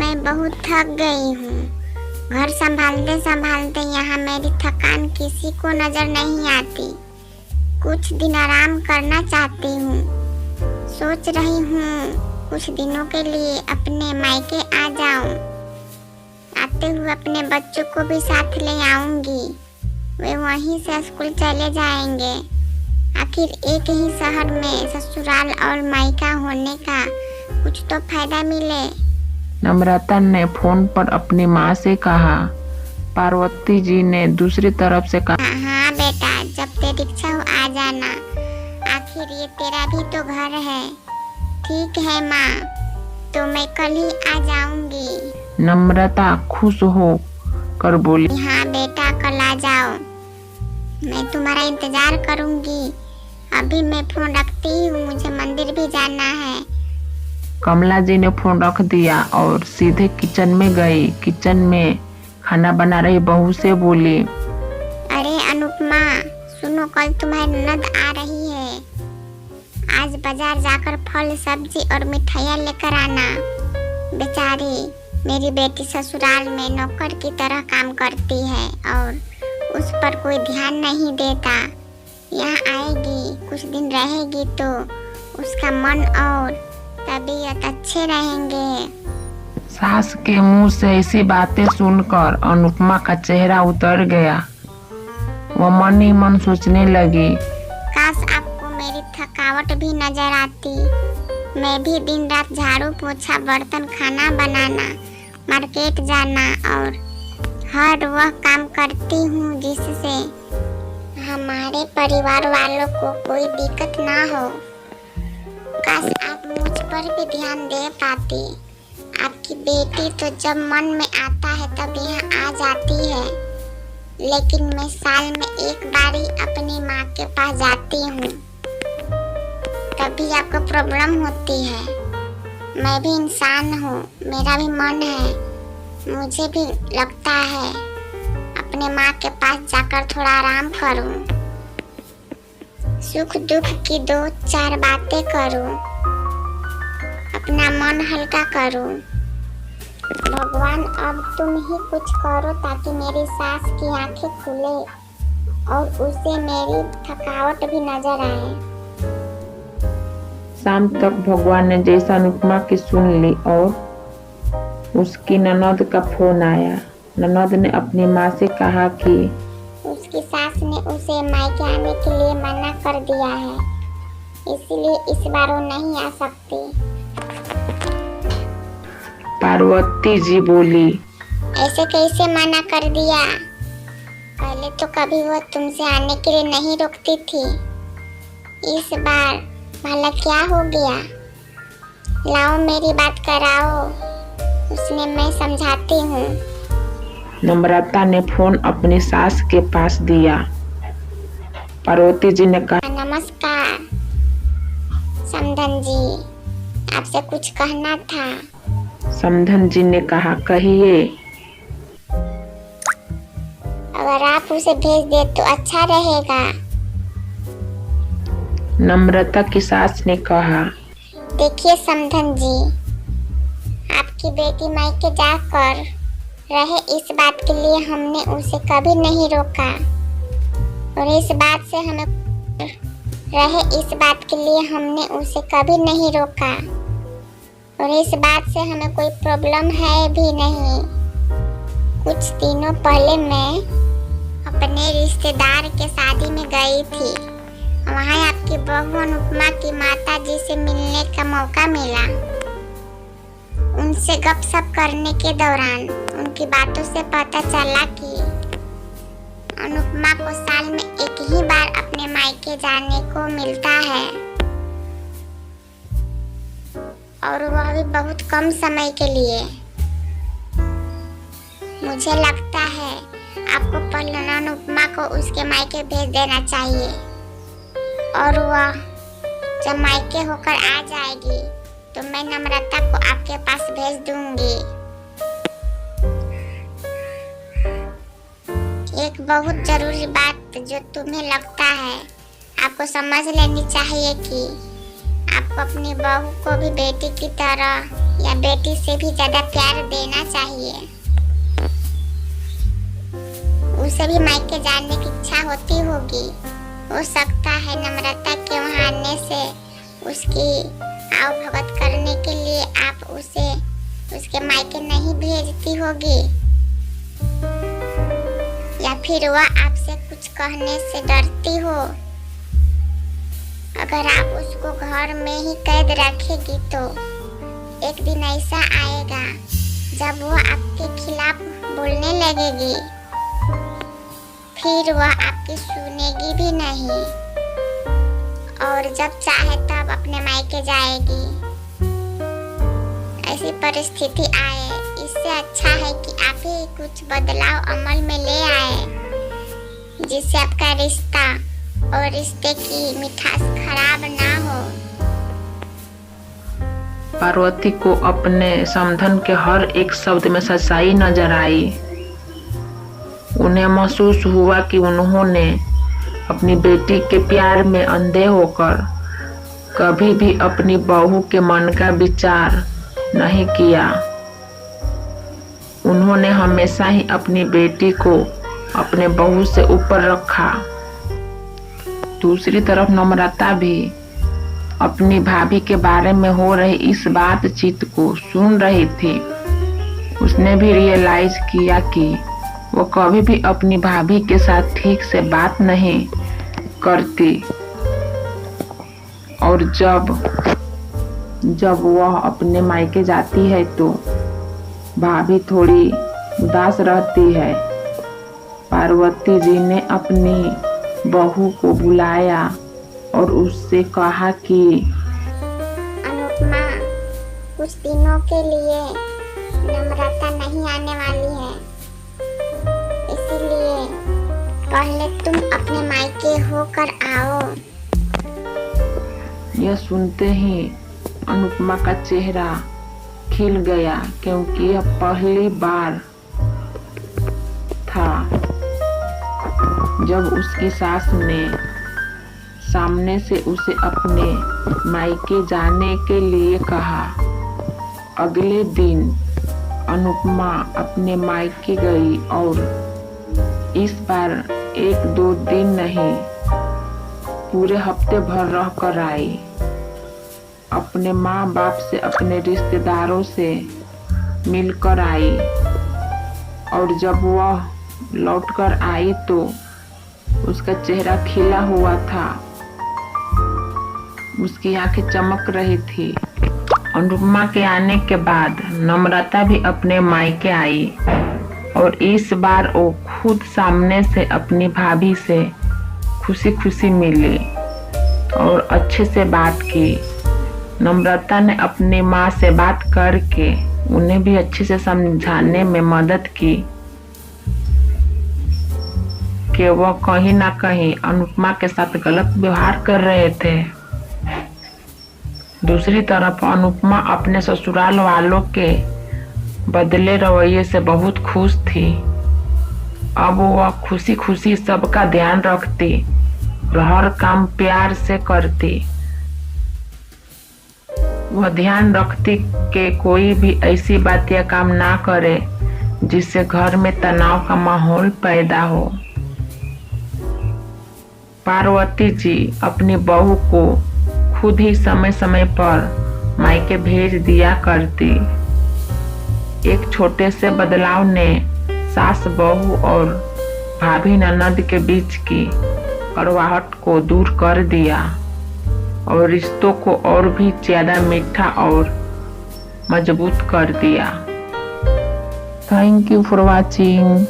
मैं बहुत थक गई हूँ। घर संभालते संभालते यहाँ मेरी थकान किसी को नजर नहीं आती। कुछ दिन आराम करना चाहती हूँ। सोच रही हूँ कुछ दिनों के लिए अपने मायके आ जाऊँ। आते हुए अपने बच्चों को भी साथ ले आऊंगी। वे वहीं से स्कूल चले जाएंगे। आखिर एक ही शहर में ससुराल और मायका होने का कुछ तो फायदा मिले। नम्रता ने फोन पर अपनी माँ से कहा। पार्वती जी ने दूसरी तरफ से कहा, हाँ बेटा, जब तेरी इच्छा हो आ जाना। आखिर ये तेरा भी तो घर है। ठीक है माँ, तो मैं कल ही आ जाऊंगी। नम्रता खुश हो कर बोली, हाँ बेटा, कल आ जाओ। मैं तुम्हारा इंतजार करूंगी। अभी मैं फोन रखती हूँ, मुझे मंदिर भी जाना है। कमला जी ने फोन रख दिया और सीधे किचन में गई। किचन में खाना बना रही बहू से बोली, अरे अनुपमा, सुनो, कल तुम्हारी ननद आ रही है। आज बाजार जाकर फल सब्जी और मिठाइयाँ लेकर आना। बेचारी मेरी बेटी ससुराल में नौकर की तरह काम करती है और उस पर कोई ध्यान नहीं देता। यहाँ आएगी, कुछ दिन रहेगी तो उसका मन और तबीयत अच्छे रहेंगे। सास के मुंह से ऐसी बातें सुनकर अनुपमा का चेहरा उतर गया। वह मन ही मन सोचने लगी, काश आपको मेरी थकावट भी नजर आती। मैं भी दिन रात झाड़ू पोछा, बर्तन, खाना बनाना, मार्केट जाना और हर वह काम करती हूँ जिससे हमारे परिवार वालों को कोई दिक्कत ना हो। काश आप मुझ पर भी ध्यान दे पाती। आपकी बेटी तो जब मन में आता है तब यहाँ आ जाती है, लेकिन मैं साल में एक बार ही अपनी माँ के पास जाती हूँ। तभी आपको प्रॉब्लम होती है। मैं भी इंसान हूँ, मेरा भी मन है। मुझे भी लगता है अपने माँ के पास जाकर थोड़ा आराम करूँ, सुख दुख की 2-4 बातें करूँ, अपना मन हल्का करूँ। भगवान, अब तुम ही कुछ करो ताकि मेरी सास की आंखें खुले और उसे मेरी थकावट भी नजर आए। शाम तक भगवान ने जैसा अनुपमा की सुन ली और उसकी ननद का फोन आया। ननद ने अपनी माँ से कहा कि उसकी सास ने उसे मायके आने के लिए मना कर दिया है, इसलिए इस बार वो नहीं आ सकती। पार्वती जी बोली, ऐसे कैसे मना कर दिया? पहले तो कभी वो तुमसे आने के लिए नहीं रोकती थी। इस बार भला क्या हो गया? लाओ मेरी बात कराओ, उसने मैं समझाती हूँ। नम्रता ने फोन अपनी सास के पास दिया। पार्वती जी ने कहा, नमस्कार समधन जी, आपसे कुछ कहना था। समधन जी ने कहा, कहिए। अगर आप उसे भेज दे तो अच्छा रहेगा। नम्रता की सास ने कहा, देखिए समधन जी, आपकी बेटी मायके जाकर रहे इस बात के लिए हमने उसे कभी नहीं रोका और इस बात से हमें कोई प्रॉब्लम है भी नहीं। कुछ दिनों पहले मैं अपने रिश्तेदार के शादी में गई थी। वहाँ आपकी बहू अनुपमा की माता जी से मिलने का मौका मिला। उनसे गपशप करने के दौरान उनकी बातों से पता चला कि अनुपमा को साल में एक ही बार अपने मायके जाने को मिलता है और वह भी बहुत कम समय के लिए। मुझे लगता है आपको पहले अनुपमा को उसके मायके भेज देना चाहिए और वह जब मायके होकर आ जाएगी तो मैं नम्रता को आपके पास भेज दूंगी। एक बहुत जरूरी बात जो तुम्हें लगता है आपको समझ लेनी चाहिए कि आपको अपनी बहू को भी बेटी की तरह या बेटी से भी ज्यादा प्यार देना चाहिए। उसे भी मायके जाने की इच्छा होती होगी। हो सकता है नम्रता के वहां आने से उसकी आवभगत करने के लिए आप उसे उसके मायके नहीं भेजती होगी, या फिर वह आपसे कुछ कहने से डरती हो। अगर आप उसको घर में ही कैद रखेगी तो एक दिन ऐसा आएगा जब वो आपके खिलाफ बोलने लगेगी, फिर वह आपकी सुनेगी भी नहीं और जब चाहे तब अपने मायके जाएगी। ऐसी परिस्थिति आए, इससे अच्छा है कि आप ही कुछ बदलाव अमल में ले आए, जिससे आपका रिश्ता और रिश्ते की मिठास खराब ना हो। पार्वती को अपने समधन के हर एक शब्द में सच्चाई नजर आई। उन्हें महसूस हुआ कि उन्होंने अपनी बेटी के प्यार में अंधे होकर कभी भी अपनी बहू के मन का विचार नहीं किया। उन्होंने हमेशा ही अपनी बेटी को अपने बहू से ऊपर रखा। दूसरी तरफ नम्रता भी अपनी भाभी के बारे में हो रही इस बातचीत को सुन रही थी। उसने भी रियलाइज किया कि वो कभी भी अपनी भाभी के साथ ठीक से बात नहीं करती और जब वह अपने मायके जाती है तो भाभी थोड़ी उदास रहती है। पार्वती जी ने अपनी बहू को बुलाया और उससे कहा कि अनुपमा, कुछ दिनों के लिए नम्रता नहीं आने वाली है, इसीलिए पहले तुम अपने मायके होकर आओ। यह सुनते ही अनुपमा का चेहरा खिल गया, क्योंकि यह पहली बार था जब उसकी सास ने सामने से उसे अपने मायके जाने के लिए कहा। अगले दिन अनुपमा अपने मायके गई और इस बार 1-2 दिन नहीं, पूरे हफ्ते भर रह कर आई। अपने माँ बाप से, अपने रिश्तेदारों से मिलकर आई और जब वह लौटकर आई तो उसका चेहरा खिला हुआ था, उसकी आंखें चमक रही थी। अनुपमा के आने के बाद नम्रता भी अपने मायके आई और इस बार वो खुद सामने से अपनी भाभी से खुशी खुशी मिली और अच्छे से बात की। नम्रता ने अपनी माँ से बात करके उन्हें भी अच्छे से समझाने में मदद की कि वह कहीं ना कहीं अनुपमा के साथ गलत व्यवहार कर रहे थे। दूसरी तरफ अनुपमा अपने ससुराल वालों के बदले रवैये से बहुत खुश थी। अब वह खुशी खुशी सबका ध्यान रखती और हर काम प्यार से करती। वह ध्यान रखती कि कोई भी ऐसी बात या काम ना करे जिससे घर में तनाव का माहौल पैदा हो। पार्वती जी अपनी बहू को खुद ही समय समय पर मायके भेज दिया करती। एक छोटे से बदलाव ने सास बहू और भाभी ननद के बीच की कड़वाहट को दूर कर दिया और रिश्तों को और भी ज्यादा मीठा और मजबूत कर दिया। Thank you for watching.